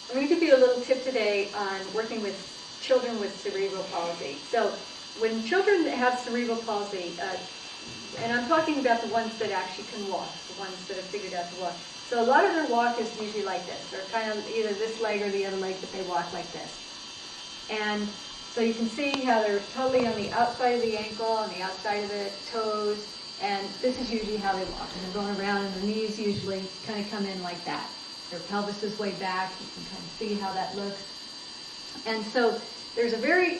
I'm going to give you a little tip today on working with children with cerebral palsy. So when children have cerebral palsy, and I'm talking about the ones that actually can walk, the ones that have figured out to walk. So a lot of their walk is usually like this. They're kind of either this leg or the other leg, but they walk like this. And so you can see how they're totally on the outside of the ankle, on the outside of the toes, and this is usually how they walk. And they're going around, and the knees usually kind of come in like that. Their pelvis is way back. You can kind of see how that looks. And so there's a very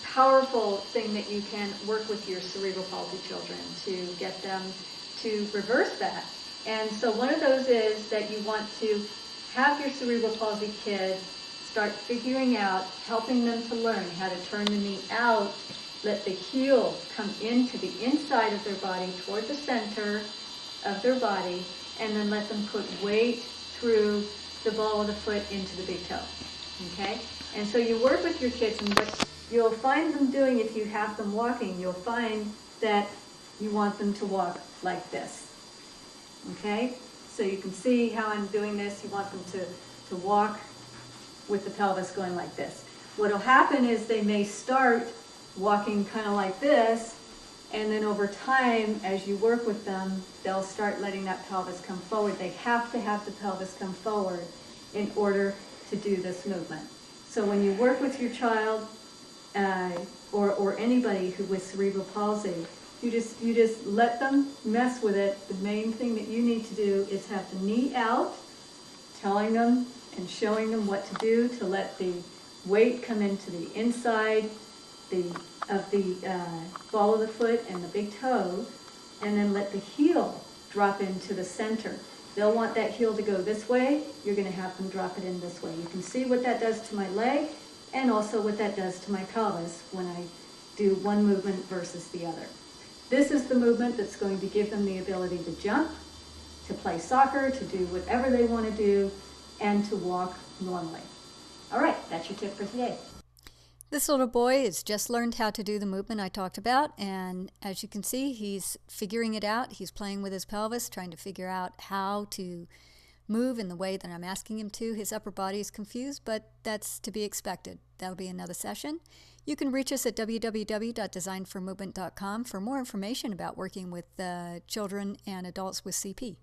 powerful thing that you can work with your cerebral palsy children to get them to reverse that. And so one of those is that you want to have your cerebral palsy kid start figuring out, helping them to learn how to turn the knee out, let the heel come into the inside of their body toward the center of their body, and then let them put weight through the ball of the foot into the big toe. Okay? And so you work with your kids, and what you'll find them doing if you have them walking, you'll find that you want them to walk like this. Okay? So you can see how I'm doing this. You want them to walk with the pelvis going like this. What will happen is they may start walking kind of like this, and then over time, as you work with them, they'll start letting that pelvis come forward. They have to have the pelvis come forward in order to do this movement. So when you work with your child, or anybody who with cerebral palsy, you just let them mess with it. The main thing that you need to do is have the knee out, telling them and showing them what to do to let the weight come into the inside of the ball of the foot and the big toe, and then let the heel drop into the center. They'll want that heel to go this way. You're going to have them drop it in this way. You can see what that does to my leg and also what that does to my pelvis when I do one movement versus the other. This is the movement that's going to give them the ability to jump, to play soccer, to do whatever they want to do, and to walk normally. All right, that's your tip for today. This little boy has just learned how to do the movement I talked about, and as you can see, he's figuring it out. He's playing with his pelvis, trying to figure out how to move in the way that I'm asking him to. His upper body is confused, but that's to be expected. That'll be another session. You can reach us at www.designformovement.com for more information about working with children and adults with CP.